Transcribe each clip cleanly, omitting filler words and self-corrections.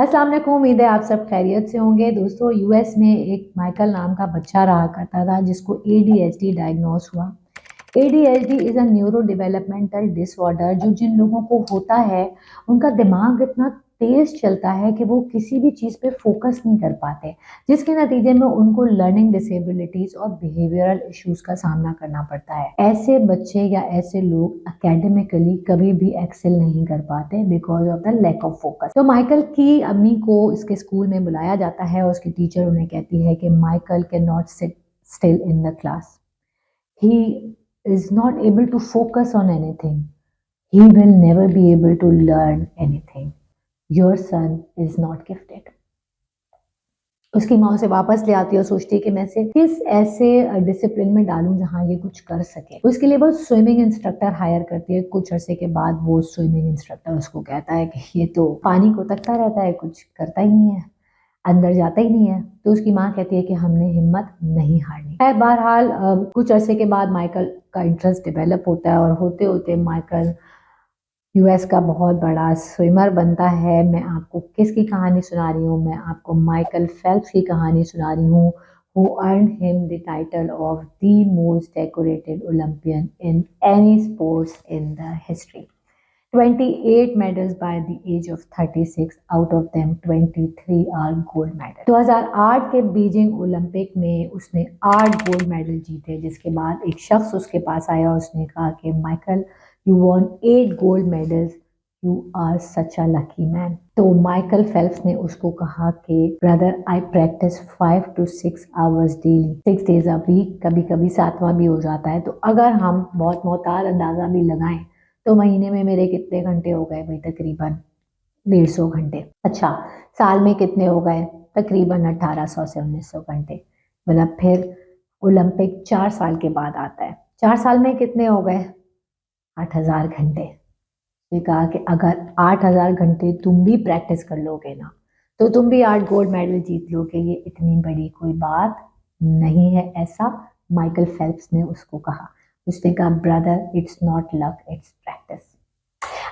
अस्सलाम वालेकुम, उम्मीद है आप सब खैरियत से होंगे। दोस्तों, यूएस में एक माइकल नाम का बच्चा रहा करता था जिसको एडीएचडी डायग्नोस हुआ। ADHD is a neuro developmental disorder. जो जिन लोगों को होता है उनका दिमाग इतना तेज चलता है कि वो किसी भी चीज़ पे फोकस नहीं कर पाते, जिसके नतीजे में उनको लर्निंग डिसेबिलिटीज़ और बिहेवियरल इश्यूज का सामना करना पड़ता है। ऐसे बच्चे या ऐसे लोग एकेडमिकली कभी भी एक्सेल नहीं कर पाते because of the lack of focus. तो माइकल की अम्मी को इसके स्कूल में बुलाया जाता है और उसकी टीचर उन्हें कहती है कि Michael can not sit still in the class. He is not able to focus on anything. He will never be able to learn anything. Your son is not gifted. उसकी माँ उसे वापस ले आती है और सोचती है कि मैं इसे किस ऐसे डिसिप्लिन में डालूं जहाँ ये कुछ कर सके। उसके लिए वो स्विमिंग इंस्ट्रक्टर हायर करती है। कुछ अरसे के बाद वो स्विमिंग इंस्ट्रक्टर उसको कहता है कि ये तो पानी को तकता रहता है, कुछ करता ही नहीं है, अंदर जाता ही नहीं है। तो उसकी माँ कहती है कि हमने हिम्मत नहीं हारनी है। बहरहाल कुछ अरसे के बाद माइकल का इंटरेस्ट डेवलप होता है और होते होते माइकल यूएस का बहुत बड़ा स्विमर बनता है। मैं आपको किसकी कहानी सुना रही हूँ? मैं आपको माइकल फेल्प्स की कहानी सुना रही हूँ, who earned him the title of the most decorated Olympian in any sports in the history. 28 medals by the age of 36, out of them 23 are gold medal। 2008 के बीजिंग ओलंपिक में उसने 8 gold medal जीते, जिसके बाद एक शख्स उसके पास आया, उसने कहा कि Michael, you won 8 gold medals, you are such a lucky man. तो माइकल फेल्प्स ने उसको कहा कि brother, I practice 5 to 6 hours daily, 6 days a week, कभी कभी 7वां भी हो जाता है। तो अगर हम बहुत मोहताज अंदाजा भी लगाएं तो महीने में मेरे कितने घंटे हो गए भाई? तकरीबन 150 घंटे। अच्छा, साल में कितने हो गए? तकरीबन 1800 से 1900 घंटे। मतलब फिर ओलंपिक 4 साल के बाद आता है। 4 साल में कितने हो गए? 8000 घंटे। ये कहा कि अगर 8000 घंटे तुम भी प्रैक्टिस कर लोगे ना तो तुम भी 8 गोल्ड मेडल जीत लोगे। ये इतनी बड़ी कोई बात नहीं है, ऐसा माइकल फेल्प्स ने उसको कहा। उसने कहा, brother, it's not luck, it's practice.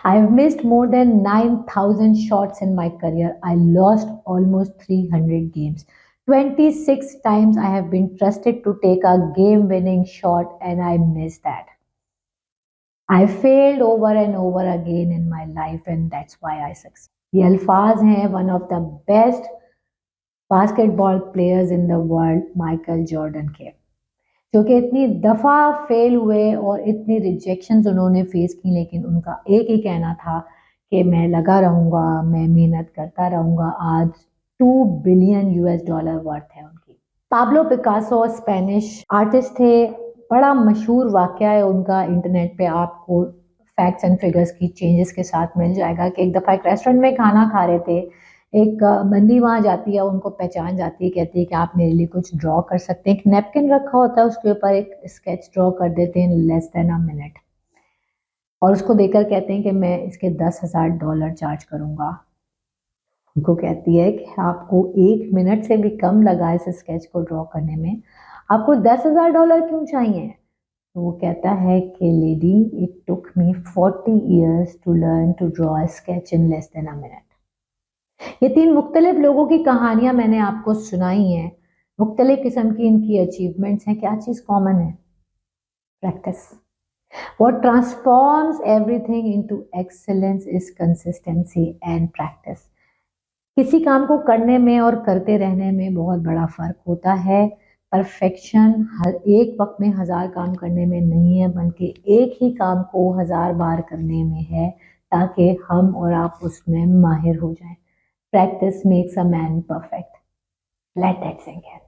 I have missed more than 9,000 shots in my career. I lost almost 300 games. 26 times I have been trusted to take a game-winning shot and I missed that. I failed over and over again in my life and that's why I succeed. ये अल्फाज हैं one of the best basketball players in the world, Michael Jordan के, जो कि इतनी दफ़ा fail हुए और इतनी रिजेक्शंस उन्होंने फेस की, लेकिन उनका एक ही कहना था कि मैं लगा रहूँगा, मैं मेहनत करता रहूँगा। आज 2 बिलियन यूएस डॉलर वर्थ है उनकी। पाब्लो पिकासो स्पेनिश आर्टिस्ट थे। बड़ा मशहूर वाक़या है उनका, इंटरनेट पे आपको फैक्ट्स एंड फिगर्स की चेंजेस के साथ मिल जाएगा कि एक दफ़ा एक रेस्टोरेंट में खाना खा रहे थे। एक बंदी वहाँ जाती है, उनको पहचान जाती है, कहती है कि आप मेरे लिए कुछ ड्रॉ कर सकते हैं। एक नैपकिन रखा होता है, उसके ऊपर एक स्केच ड्रॉ कर देते हैं लेस देन अ मिनट और उसको देकर कहते हैं कि मैं इसके $10,000 चार्ज करूँगा। उनको कहती है कि आपको 1 मिनट से भी कम लगा इस स्केच को ड्रॉ करने में, आपको $10,000 क्यों चाहिए? तो वो कहता है कि lady, it took me 40 years to learn to draw a sketch in less than a minute. ये 3 मुख्तलिफ लोगों की कहानियां मैंने आपको सुनाई हैं। मुख्तलिफ किस्म की इनकी अचीवमेंट्स हैं। क्या चीज़ कॉमन है? Practice. What transforms everything into excellence is consistency and practice. किसी काम को करने में और करते रहने में बहुत बड़ा फ़र्क होता है। परफेक्शन हर एक वक्त में 1000 काम करने में नहीं है, बल्कि एक ही काम को 1000 बार करने में है, ताकि हम और आप उसमें माहिर हो जाएं। Practice makes a man perfect. Let that sink in.